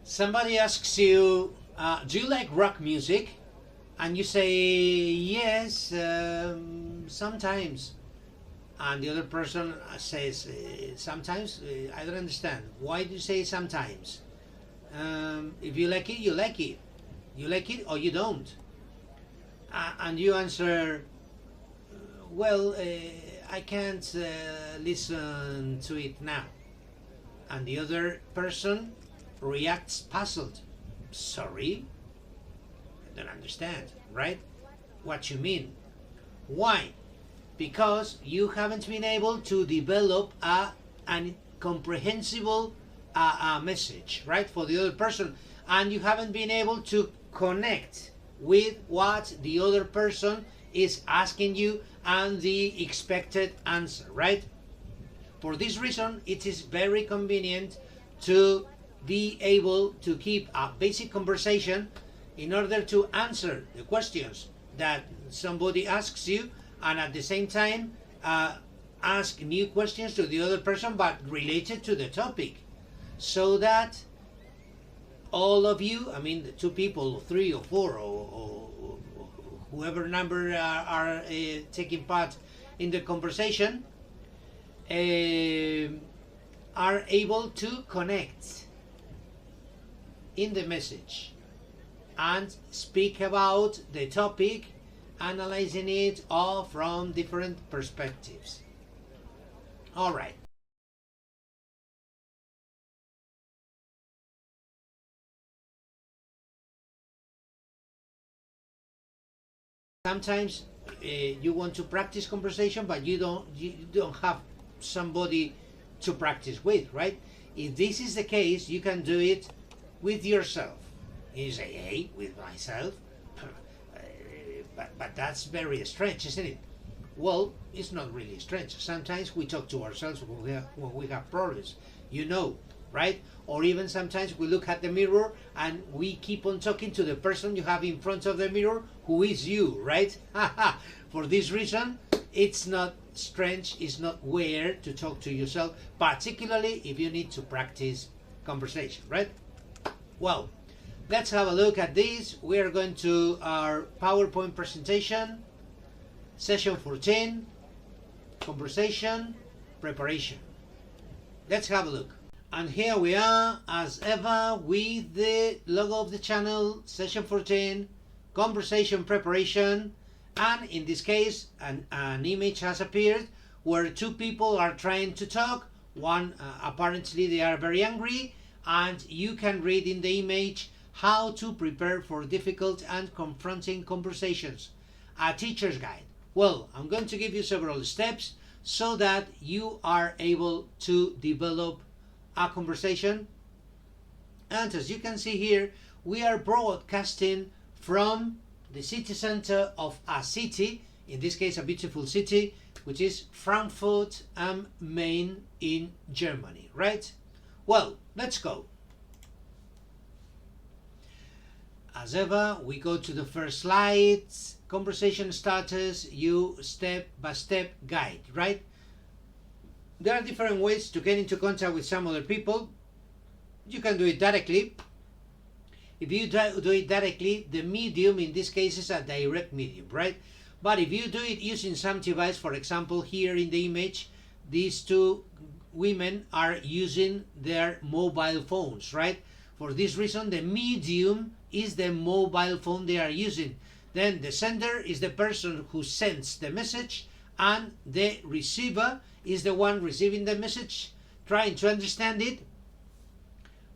Somebody asks you, do you like rock music? And you say, yes, sometimes. And the other person says, sometimes? I don't understand. Why do you say sometimes? If you like it, you like it. You like it or you don't. And you answer, well, I can't listen to it now. And the other person reacts puzzled. Sorry? I don't understand, right? What you mean. Why? Because you haven't been able to develop a comprehensible message, right, for the other person, and you haven't been able to connect with what the other person is asking you and the expected answer, right? For this reason, it is very convenient to be able to keep a basic conversation in order to answer the questions that somebody asks you, and at the same time ask new questions to the other person but related to the topic, so that all of you, I mean the two people, 3 or 4 or whoever number are taking part in the conversation, are able to connect in the message and speak about the topic, analyzing it all from different perspectives. All right. Sometimes you want to practice conversation, but you don't have somebody to practice with, right? If this is the case, you can do it with yourself. You say, hey, with myself? But that's very strange, isn't it? Well, it's not really strange. Sometimes we talk to ourselves when we have problems, right? Or even sometimes we look at the mirror and we keep on talking to the person you have in front of the mirror, who is you, right? For this reason, it's not strange, it's not weird to talk to yourself, particularly if you need to practice conversation, right? Well, let's have a look at this. We are going to our PowerPoint presentation, session 14, conversation, preparation. Let's have a look. And here we are, as ever, with the logo of the channel, session 14, conversation preparation, and in this case, an image has appeared where two people are trying to talk. One, apparently they are very angry, and you can read in the image how to prepare for difficult and confronting conversations. A teacher's guide. Well, I'm going to give you several steps so that you are able to develop a conversation. And as you can see here, we are broadcasting from the city center of a city, in this case a beautiful city, which is Frankfurt am Main in Germany, right? Well, let's go. As ever, we go to the first slide, conversation starters, you step-by-step guide, right? There are different ways to get into contact with some other people. You can do it directly. If you do it directly, the medium in this case is a direct medium, right? But if you do it using some device, for example, here in the image, these two women are using their mobile phones, right? For this reason, the medium is the mobile phone they are using. Then the sender is the person who sends the message, and the receiver is the one receiving the message, trying to understand it,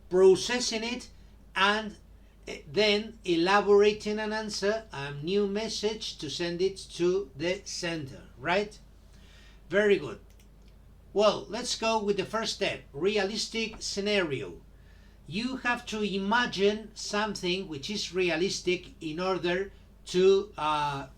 processing it, and then elaborating an answer, a new message to send it to the sender, right? Very good. Well, let's go with the first step, realistic scenario. You have to imagine something which is realistic in order to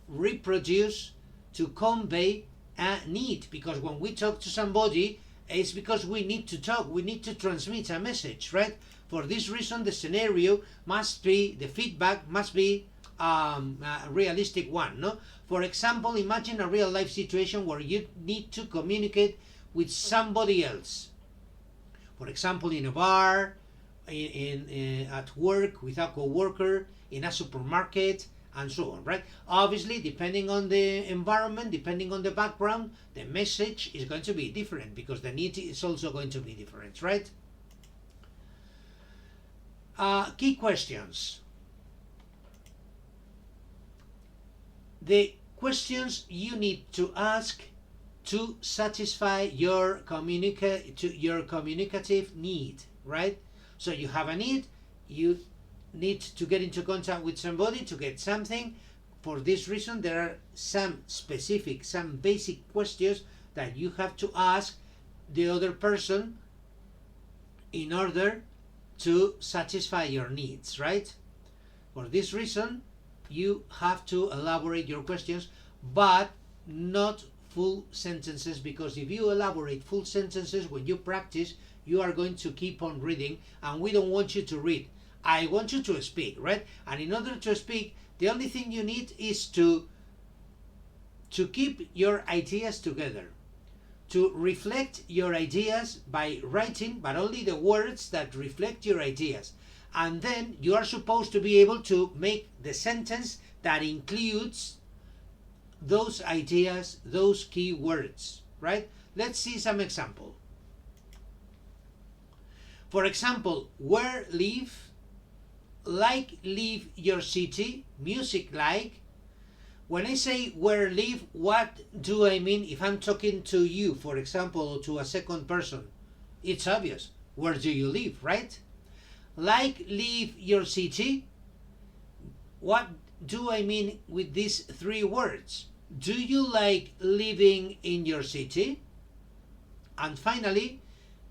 reproduce, to convey a need, because when we talk to somebody, it's because we need to talk, we need to transmit a message, right? For this reason, the scenario must be, the feedback must be a realistic one, no? For example, imagine a real life situation where you need to communicate with somebody else. For example, in a bar, at work with a co-worker, in a supermarket, and so on, right? Obviously, depending on the environment, depending on the background, the message is going to be different because the need is also going to be different, right? Key questions. The questions you need to ask to satisfy your communicative need, right? So you have a need, you need to get into contact with somebody to get something. For this reason, there are some specific, some basic questions that you have to ask the other person in order to satisfy your needs, right? For this reason, you have to elaborate your questions, but not full sentences, because if you elaborate full sentences when you practice, you are going to keep on reading, and we don't want you to read. I want you to speak, right? And in order to speak, the only thing you need is to keep your ideas together, to reflect your ideas by writing, but only the words that reflect your ideas. And then you are supposed to be able to make the sentence that includes those ideas, those key words, right? Let's see some example. For example, where live, like leave your city, music like. When I say where live, what do I mean if I'm talking to you, for example, or to a second person? It's obvious. Where do you live, right? Like leave your city, what do I mean with these three words? Do you like living in your city? And finally,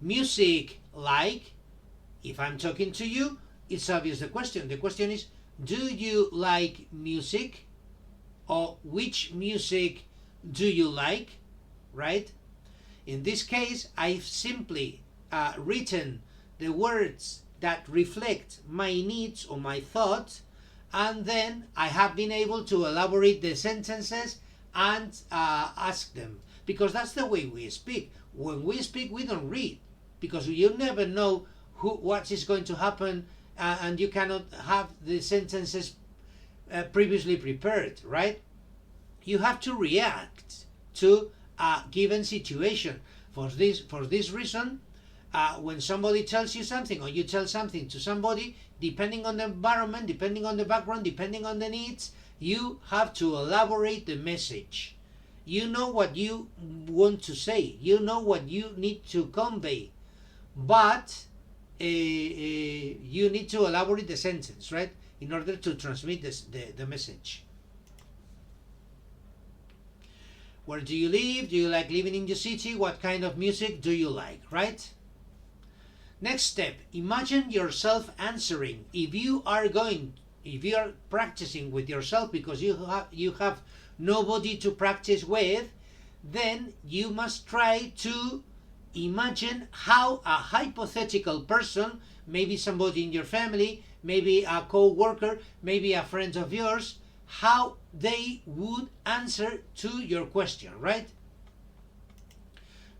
music like, if I'm talking to you, it's obvious the question. The question is, do you like music? Or which music do you like, right? In this case, I've simply written the words that reflect my needs or my thoughts, and then I have been able to elaborate the sentences and ask them, because that's the way we speak. When we speak, we don't read, because you never know what is going to happen, and you cannot have the sentences previously prepared, right? You have to react to a given situation. For this reason, when somebody tells you something, or you tell something to somebody, depending on the environment, depending on the background, depending on the needs, you have to elaborate the message. You know what you want to say, you know what you need to convey, but you need to elaborate the sentence, right, in order to transmit the message. Where do you live? Do you like living in your city? What kind of music do you like, right? Next step, imagine yourself answering. If you are practicing with yourself because you have nobody to practice with, then you must try to imagine how a hypothetical person, maybe somebody in your family, maybe a co-worker, maybe a friend of yours, how they would answer to your question, right?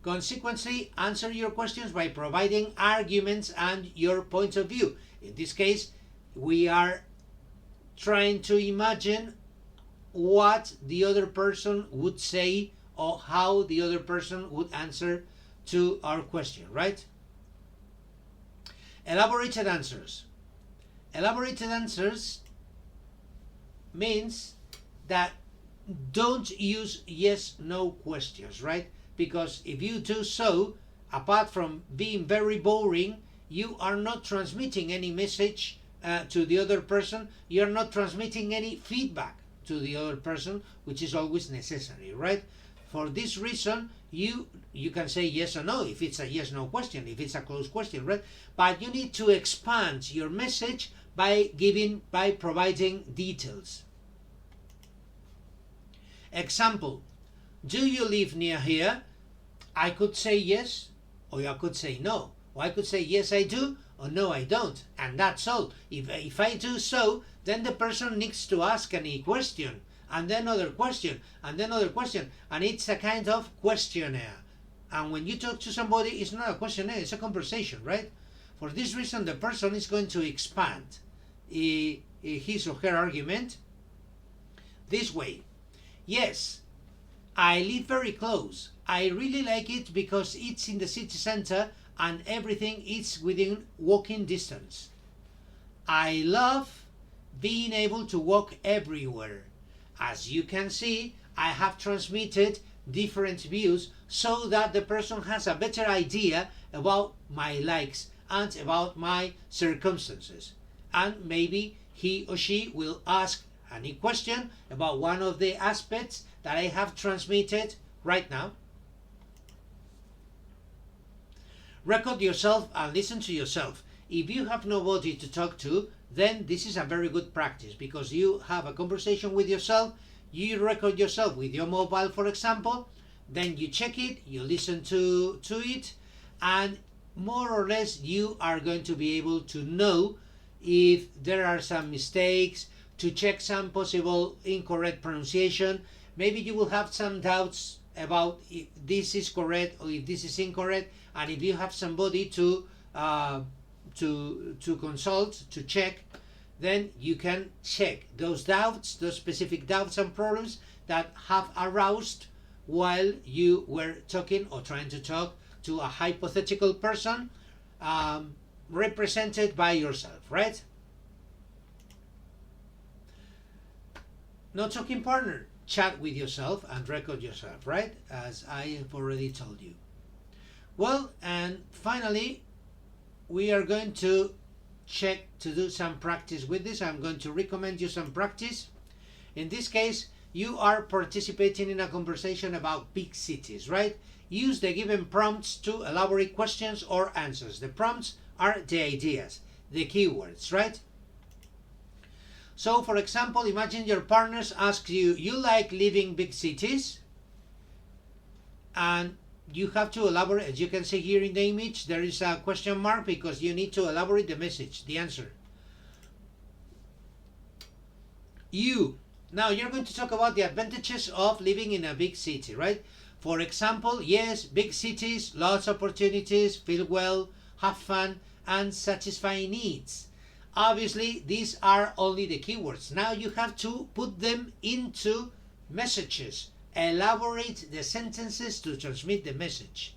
Consequently, answer your questions by providing arguments and your point of view. In this case, we are trying to imagine what the other person would say or how the other person would answer to our question, right? Elaborated answers. Elaborated answers means that don't use yes/no questions, right? Because if you do so, apart from being very boring, you are not transmitting any message to the other person. You are not transmitting any feedback to the other person, which is always necessary, right? For this reason, you can say yes or no if it's a yes/no question, if it's a closed question, right? But you need to expand your message by providing details. Example, do you live near here? I could say yes, or I could say no. Or I could say yes I do, or no I don't. And that's all. If I do so, then the person needs to ask any question, and then another question, and then another question. And it's a kind of questionnaire. And when you talk to somebody, it's not a questionnaire, it's a conversation, right? For this reason, the person is going to expand his or her argument this way. Yes, I live very close. I really like it because it's in the city center and everything is within walking distance. I love being able to walk everywhere. As you can see, I have transmitted different views so that the person has a better idea about my likes and about my circumstances. And maybe he or she will ask any question about one of the aspects that I have transmitted right now. Record yourself and listen to yourself. If you have nobody to talk to, then this is a very good practice, because you have a conversation with yourself, you record yourself with your mobile, for example, then you check it, you listen to it, and more or less you are going to be able to know if there are some mistakes, to check some possible incorrect pronunciation. Maybe you will have some doubts about if this is correct or if this is incorrect, and if you have somebody to consult, to check, then you can check those doubts, those specific doubts and problems that have aroused while you were talking or trying to talk to a hypothetical person represented by yourself, right? No talking partner. Chat with yourself and record yourself, right? As I have already told you. Well, and finally, we are going to check to do some practice with this. I'm going to recommend you some practice. In this case, you are participating in a conversation about big cities, right? Use the given prompts to elaborate questions or answers. The prompts are the ideas, the keywords, right? So, for example, imagine your partners ask you, you like living big cities? And you have to elaborate. As you can see here in the image, there is a question mark because you need to elaborate the message, the answer. Now you're going to talk about the advantages of living in a big city, right? For example, yes, big cities, lots of opportunities, feel well, have fun, and satisfy needs. Obviously, these are only the keywords. Now you have to put them into messages. Elaborate the sentences to transmit the message.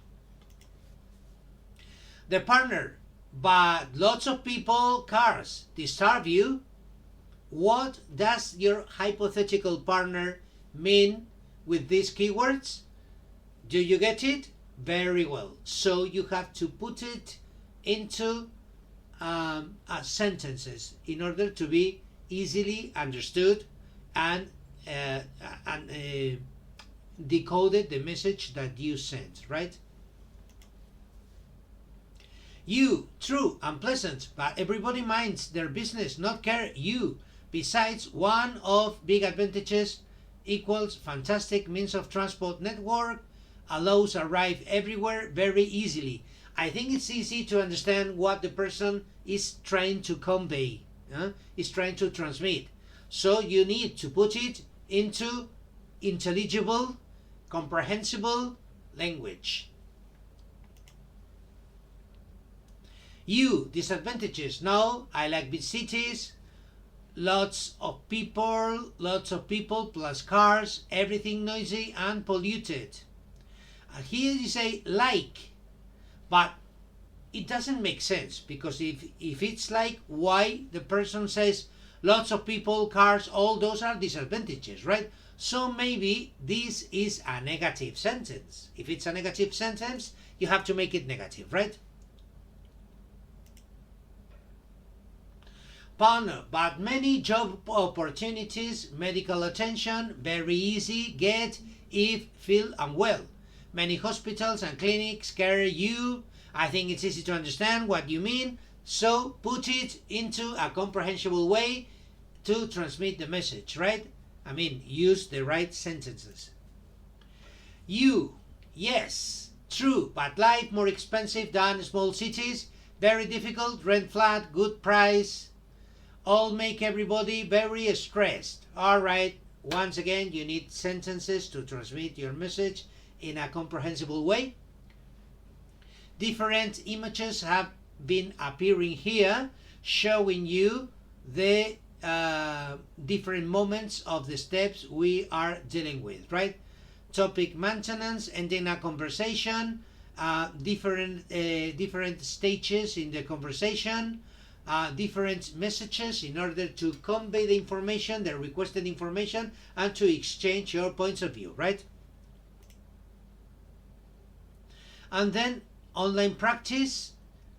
The partner, but lots of people, cars, disturb you. What does your hypothetical partner mean with these keywords? Do you get it? Very well. So you have to put it into sentences in order to be easily understood and decoded the message that you sent, right? You, true and pleasant, but everybody minds their business, not care you. Besides, one of big advantages equals fantastic means of transport network, allows arrive everywhere very easily. I think it's easy to understand what the person is trying to convey, is trying to transmit. So you need to put it into intelligible, comprehensible language. You, disadvantages. No, I like big cities, lots of people plus cars, everything noisy and polluted. Here you say like, but it doesn't make sense, because if it's like, why the person says lots of people, cars, all those are disadvantages, right? So maybe this is a negative sentence. If it's a negative sentence, you have to make it negative, right? Partner, but many job opportunities, medical attention, very easy, get if feel unwell. Many hospitals and clinics care you. I think it's easy to understand what you mean, so put it into a comprehensible way to transmit the message, right? I mean, use the right sentences. You, yes, true, but life more expensive than small cities, very difficult, rent flat, good price, all make everybody very stressed. All right, once again, you need sentences to transmit your message in a comprehensible way. Different images have been appearing here, showing you the different moments of the steps we are dealing with, right? Topic maintenance, ending a conversation, different stages in the conversation, different messages in order to convey the information, the requested information, and to exchange your points of view, right? And then online practice,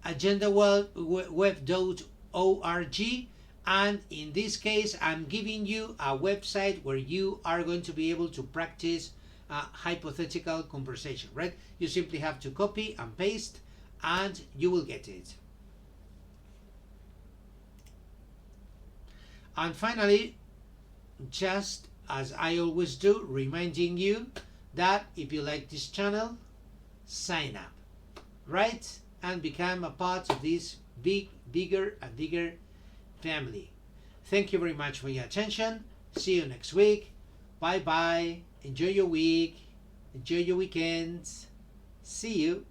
agendaweb.org, and in this case I'm giving you a website where you are going to be able to practice a hypothetical conversation, right? You simply have to copy and paste and you will get it. And finally, just as I always do, reminding you that if you like this channel, sign up, right? And become a part of this bigger and bigger family. Thank you very much for your attention. See you next week. Bye bye. Enjoy your week. Enjoy your weekends. See you.